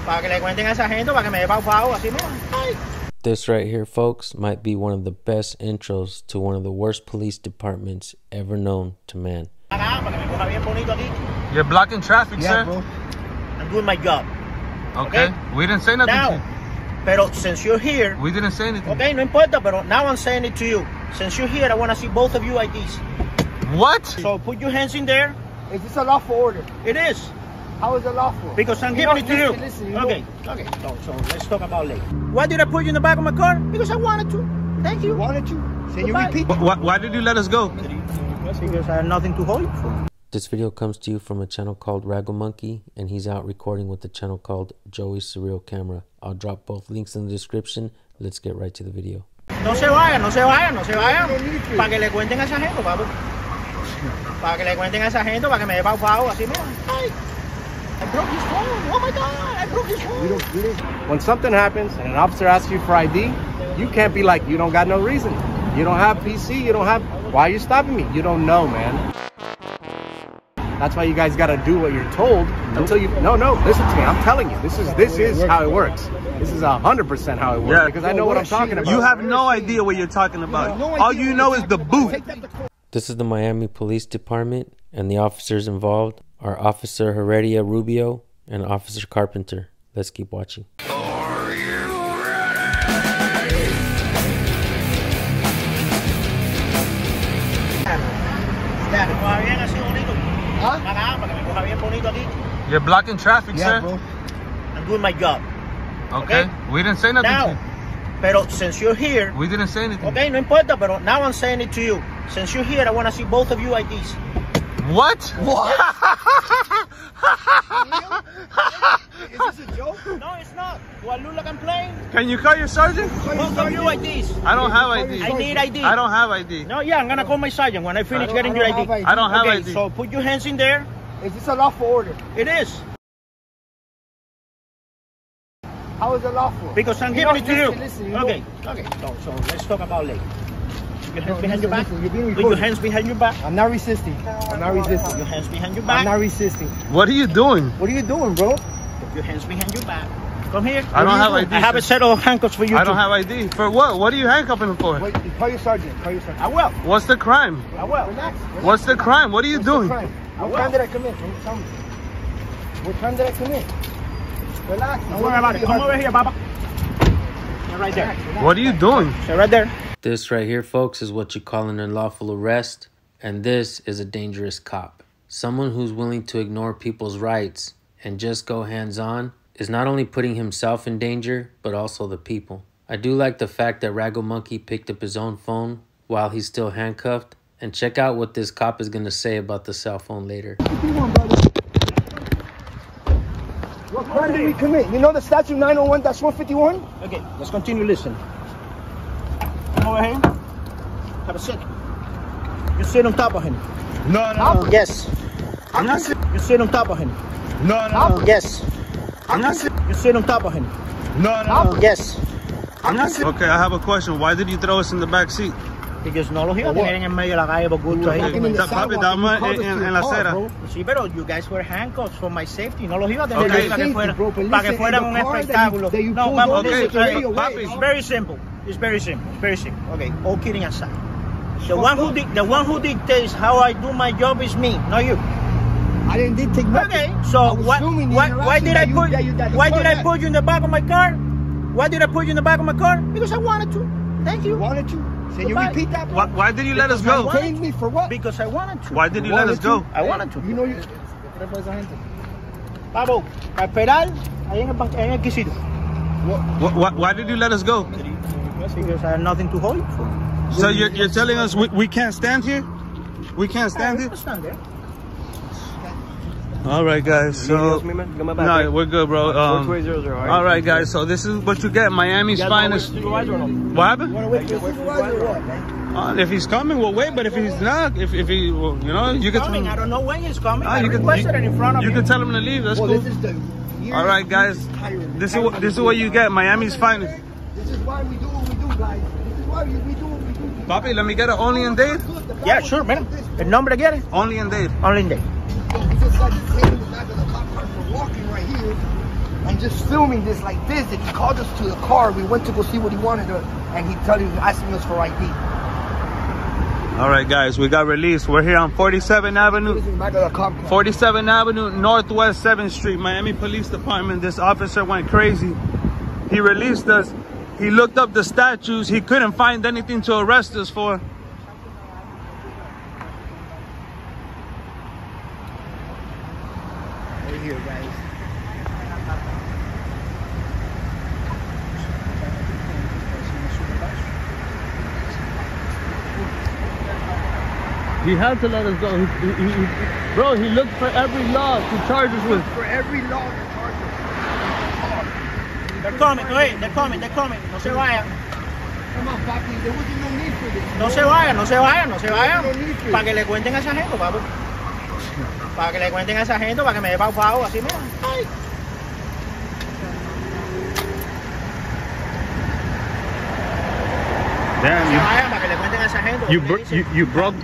Para que le cuenten a esa gente, para que me dé pau así mismo. This right here, folks, might be one of the best intros to one of the worst police departments ever known to man. You're blocking traffic, sir. Bro. I'm doing my job. Okay. We didn't say nothing to you. Pero since you're here, We didn't say anything. okay, no importa, pero now I'm saying it to you. Since you're here, I want to see both of you IDs. What? So put your hands in there. Is this a lawful order? It is. How is it lawful? Because I'm giving it to you. Okay. So let's talk about late. Why did I put you in the back of my car? Because I wanted to. Thank you. Wanted to? Can you Goodbye. repeat? Why did you let us go? Because I have nothing to hold you for. This video comes to you from a channel called Raggle Monkey, and he's out recording with the channel called Joey Surreal Camera. I'll drop both links in the description. Let's get right to the video. No se vayan. Para que le cuenten a esa gente, papu. Para que le cuenten a esa gente, para que me dé pau así mismo. Ay, I broke his phone. Oh my God, I broke his phone. When something happens and an officer asks you for ID, you can't be like, you don't got no reason. You don't have PC, you don't have, why are you stopping me? You don't know, man. That's why you guys got to do what you're told until you, no, listen to me. I'm telling you, this is how it works. This is 100% how it works, because I know what I'm talking about. You have no idea what you're talking about. All you know is the boot. This is the Miami Police Department, and the officers involved are Officer Heredia Rubio and Officer Carpenter. Let's keep watching. Todavía así bonito. Para que me coja bien bonito aquí. You're blocking traffic, sir. Bro. I'm doing my job. Okay. We didn't say nothing to you. Pero since you're here, We didn't say anything. okay, no importa, pero now I'm saying it to you. Since you're here, I want to see both of you IDs. What? Is this a joke? No, it's not. Do I look like I'm playing? Can you call your sergeant? Both of you IDs. I don't have ID. I need ID. I don't have ID. No, yeah, I'm gonna call my sergeant when I finish getting your ID. I don't have Okay, ID. so put your hands in there. Is this a lawful order? It is. How is it lawful? Because I'm giving it to you. Listen, Okay. So let's talk about late. Your hands behind your back. You're being Put your recorded. hands behind your back. I'm not resisting. I'm not resisting. Your hands behind your I'm back. not resisting. What are you doing? What are you doing, bro? Put your hands behind your back. Come here. I don't have ID. I have a set of handcuffs for you. I don't too. have ID. For what? What are you handcuffing him for? Wait, call your sergeant. Call your sergeant. I will. What's the crime? I will. Relax. What's the crime? What are you What's the doing? crime? What crime did I commit? Can you tell me? What crime did I commit? Relax. Don't worry about it. Come over here, Papa. You're right there. What are you doing? Stay right there. This right here, folks, is what you call an unlawful arrest, and this is a dangerous cop. Someone who's willing to ignore people's rights and just go hands-on is not only putting himself in danger, but also the people. I do like the fact that Raggle Monkey picked up his own phone while he's still handcuffed, and check out what this cop is going to say about the cell phone later. What crime did we commit? You know the statute 901-151? Okay, let's continue listening. Come over here. Have a seat. You sit on top of him. No. Yes. I'm not sitting. You sit on top of him. No. Yes. I'm not sitting. You sit on top of him. No. Yes. I'm not sitting. Okay, I have a question. Why did you throw us in the back seat? Because no los iba a tener en el medio de la calle por gusto ahí. Papi, estamos en la acera. Sí, pero you guys were handcuffs for my safety. No los iba a tener Okay. ahí para que fueran un espectáculo. No, vamos, Okay, papi, it's very simple. It's very simple. Okay, all kidding aside. The one who dictates how I do my job is me, not you. I didn't dictate nothing. Okay, so why did I put you in the back of my car? Why did I put you in the back of my car? Because I wanted to. Thank you. Wanted to? Can you Goodbye. repeat that, bro? Why did you let us go? Change me for what? Because I wanted to. Why did you let us go? I wanted to. You know you... Pablo, a esperar ahí en el quesito. Why did you let us go? Because I have nothing to hold for. So you're telling us we can't stand here? We can't stand here? Stand there. All right, guys. So no, we're good, bro. All right, guys. So this is what you get. Miami's finest. What happened? If he's coming, we'll wait. But if he's not, if he, well, you know, you can. I don't know when he's coming. You can tell him to leave. That's cool. This is the All right, guys. This is what you get. Miami's finest. This is why we do what we do, guys. This is why we do what we do. Papi, let me get it only in Dade. Yeah, sure, man. El nombre quiere? Only in Dade. Only in Dade. Just like you came in the back of the cop car for walking right here. and just filming this like this. That he called us to the car. We went to go see what he wanted to, and he asking us for ID. All right, guys, we got released. We're here on 47th Avenue. 47th Avenue, Northwest 7th Street, Miami Police Department. This officer went crazy. He released us. He looked up the statutes. He couldn't find anything to arrest us for. Right here, guys. He had to let us go. Bro, he looked for every law to charge us with. For every law to charge us. They're coming, they're coming. No se vayan. Come on, papi. There wasn't no need for this. No se vayan. Para que le cuenten a esa gente, papu. Para que le cuenten a esa gente, para que me dé pau así, mira. Ay. Damn,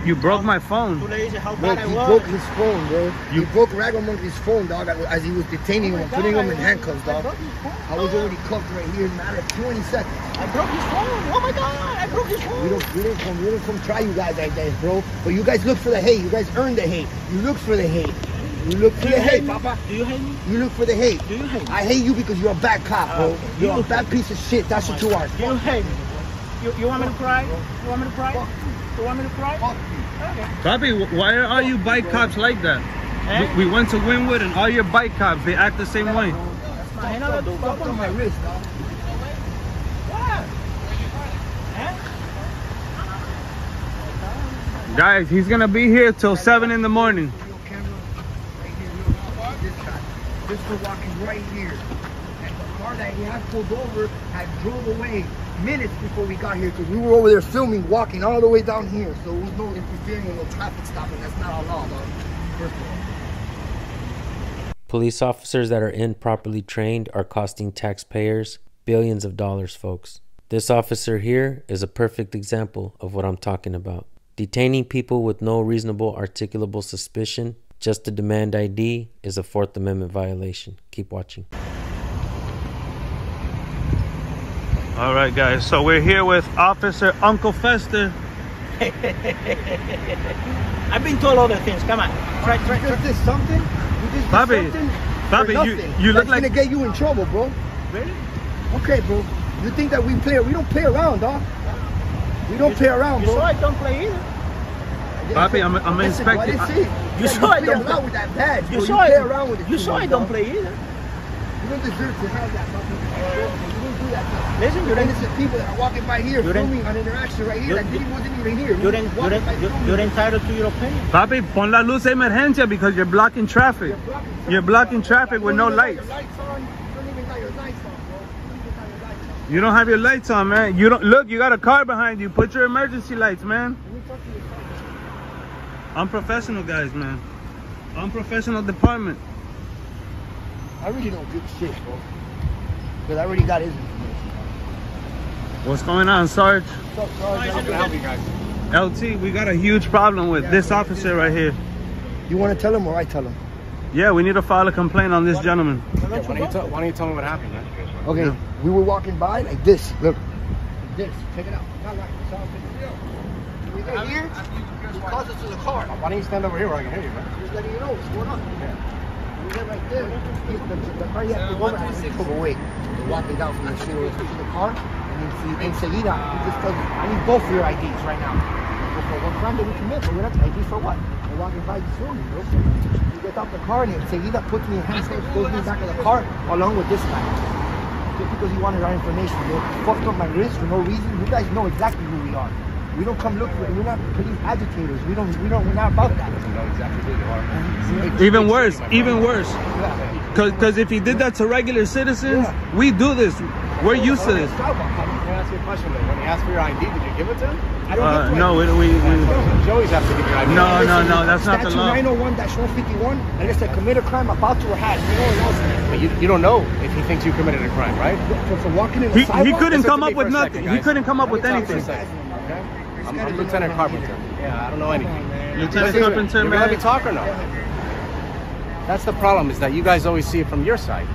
you broke my phone. Bro, he broke his phone, bro. He broke Ragamuffin's phone, dog, as he was detaining him, putting him in handcuffs, dog. I was already cuffed right here in a matter of 20 seconds. I broke his phone. Oh my God, I broke his phone. We don't come try you guys like that, bro. But you guys look for the hate. You guys earn the hate. You look for the hate. You look for the hate, Papa. Do you hate me? You look for the hate. Do you hate me? I hate you because you're a bad cop, bro. You're a bad piece of shit. That's what you are. Do you hate me? You want me to cry? You want me to cry? You want me to cry? Okay. Papi, why are all you bike cops like that? Eh? We went to Wynwood and all your bike cops, they act the same way. Fuck on my wrist, dog. What? Eh? Guys, he's gonna be here till 7 in the morning. This was walking right here. And the car that he had pulled over had drove away minutes before we got here because we were over there filming, walking all the way down here. So there was no interfering with no traffic stopping. That's not our law, dog. First of all. Police officers that are improperly trained are costing taxpayers billions of dollars, folks. This officer here is a perfect example of what I'm talking about. Detaining people with no reasonable articulable suspicion just to demand ID is a Fourth Amendment violation. Keep watching. All right, guys, so we're here with Officer Uncle Fester. I've been told other things. Come on. Try. You just did something? You just did Papi, something? you look like... That's gonna get you in trouble, bro. Really? Okay, bro. You think that we don't play around, dog. We don't play around, You bro. saw I don't play either. Papi, I'm inspecting. You saw I don't play around with that badge, bro. You saw play around with it. You saw I don't play either. You don't deserve to have that, papi. You don't do that. Listen, you're innocent people that are walking by here, filming an interaction right here. That wasn't even here. You're entitled to your opinion. Papi, pon la luz de emergencia because you're blocking traffic. You're blocking traffic with no lights. You don't have your lights on, man. You don't look. You got a car behind you. Put your emergency lights, man. Unprofessional guys, man. Unprofessional department. I really don't give a shit, bro. Because I already got his information. What's going on, Sarge? What's up, Sarge? How can I help you guys? LT, we got a huge problem with this officer right here. You want to tell him or I tell him? Yeah, we need to file a complaint on this gentleman. Why don't you tell me what happened, man? Okay, yeah. We were walking by like this. Look, like this. Check it out. Not like we got here. He calls us to the car. Why don't you stand over here where I can hear you, man? Just letting you know what's going on. Yeah. We get right there. The car you have to go over and took away. We're walking down from the street over to the car, and then enseguida he just tells us, "I need both of your IDs right now." For what crime did we commit? But we're not IDs for what? We're walking by the filming, bro. He gets off the car and enseguida puts me in handcuffs, goes me back of the car along with this guy. Just because he wanted our information, bro. Fucked up my wrist for no reason. You guys know exactly who we are. We don't come look for it. We're not police agitators. We're not about that. Doesn't know exactly who you are. Even worse. Because if he did that to regular citizens, we do this. We're used to this. Let me ask you a question, though. When he asked for your ID, did you give it to him? No, we Joey's have to give your ID. No, that's not the law. Statute 901-151, unless they commit a crime about to or has. But you don't know if he thinks you committed a crime, right? For walking in the sidewalk? He couldn't come up with nothing. He couldn't come up with anything. I'm Lieutenant Carpenter. Yeah, I don't know anything. Lieutenant Carpenter, man. You're gonna let me talk or no? That's the problem, is that you guys always see it from your side.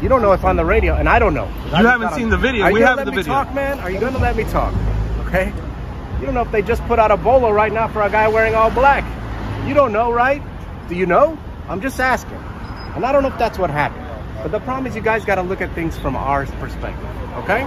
You don't know if on the radio, and I don't know. You haven't seen the video. We have the video. Talk, man? Are you gonna let me talk? Okay. You don't know if they just put out a bolo right now for a guy wearing all black. You don't know, right? Do you know? I'm just asking. And I don't know if that's what happened. But the problem is you guys got to look at things from our perspective, okay?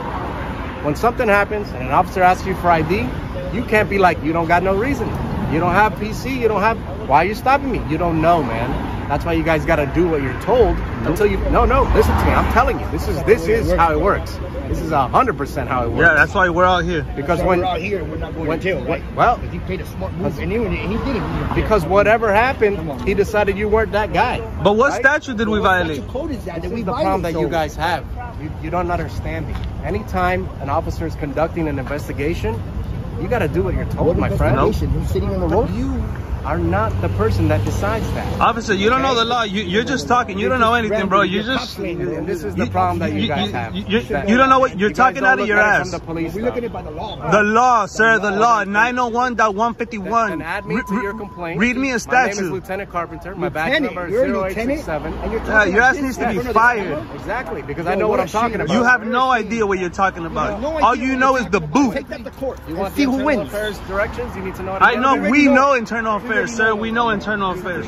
When something happens and an officer asks you for ID, you can't be like, you don't got no reason. You don't have PC, you don't have, why are you stopping me? You don't know, man. That's why you guys got to do what you're told until you, no, listen to me. I'm telling you, this is how it works. This is 100% how it works. Yeah, that's why we're out here. Because when we're out here, we're not going to jail, right? Well, he played a smart move, and he did it. Because whatever happened, he decided you weren't that guy. But what statute did we violate? What code is that? This is the problem that you guys have. You don't understand me. Anytime an officer is conducting an investigation, you got to do what you're told, my friend. Who's sitting on the road? You are not the person that decides that. Officer, you don't know the law. You're just talking. You don't know anything, bro. You just... And this is the problem that you guys have. You don't know what... You're talking out of your ass. We're looking at it by the law. The law, sir. The law. 901.151. And add me to your complaint. Read me a My statute. name is Lieutenant Carpenter. My badge number is 0867. Yeah, your ass needs to be fired. Exactly, because I know what I'm talking about. You have no idea what you're talking about. All you know is the boot. Take that to court. You want see who internal wins. affairs directions? You need to know. I know. We know internal affairs, sir. We know internal affairs.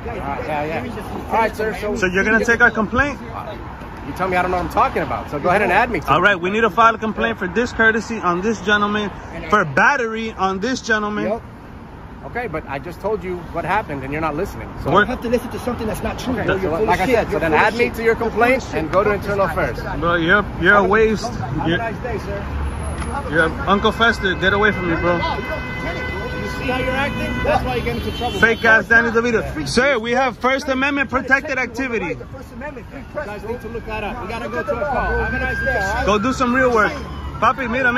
Yeah. All right, sir. So you're going to take our complaint? You tell me I don't know what I'm talking about. So go ahead and add me to All right. We need to file a complaint for discourtesy on this gentleman, for battery on this gentleman. Yep. Okay, but I just told you what happened and you're not listening. So You have to listen to something that's not true. okay, You're so full of like I shit. said, so You're then full of add me shit. to your complaint and go to internal affairs. Bro, you're a waste. Have a nice day, sir. You're Uncle Fester. Get away from me, bro. You see how you're acting? That's why you get into trouble. Fake ass Danny DeVito. Sir, we have First Amendment protected activity. The First Amendment, free You press. guys need to look that up. We gotta go to a call. Have a nice day, all right? Go do some real work. Papi, mira.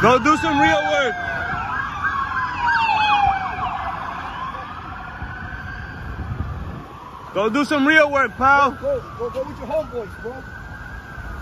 Go do some real work. Go do some real work, pal. Go with your homeboys, bro.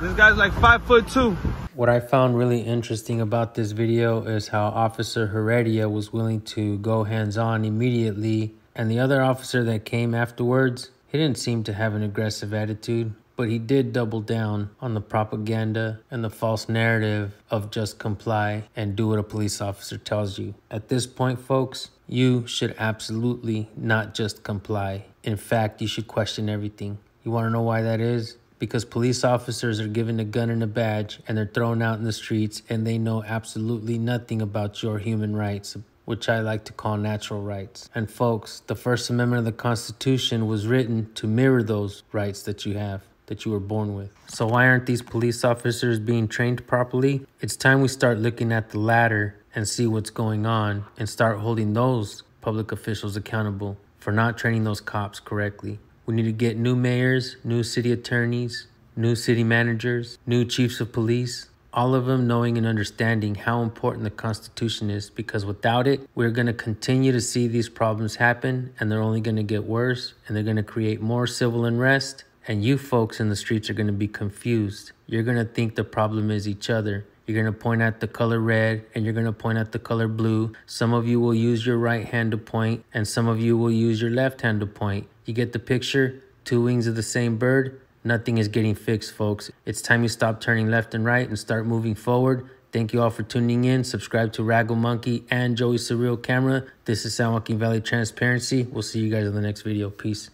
This guy's like 5'2". What I found really interesting about this video is how Officer Heredia was willing to go hands-on immediately, and the other officer that came afterwards, he didn't seem to have an aggressive attitude, but he did double down on the propaganda and the false narrative of just comply and do what a police officer tells you. At this point, folks, you should absolutely not just comply. In fact, you should question everything. You want to know why that is? Because police officers are given a gun and a badge and they're thrown out in the streets and they know absolutely nothing about your human rights, which I like to call natural rights. And folks, the First Amendment of the Constitution was written to mirror those rights that you have, that you were born with. So why aren't these police officers being trained properly? It's time we start looking at the ladder and see what's going on and start holding those public officials accountable for not training those cops correctly. We need to get new mayors, new city attorneys, new city managers, new chiefs of police, all of them knowing and understanding how important the Constitution is, because without it, we're going to continue to see these problems happen and they're only going to get worse and they're going to create more civil unrest. And you folks in the streets are going to be confused. You're going to think the problem is each other. You're going to point at the color red and you're going to point at the color blue. Some of you will use your right hand to point and some of you will use your left hand to point. You get the picture? Two wings of the same bird? Nothing is getting fixed, folks. It's time you stop turning left and right and start moving forward. Thank you all for tuning in. Subscribe to Raggle Monkey and Joey Surreal Camera. This is San Joaquin Valley Transparency. We'll see you guys in the next video. Peace.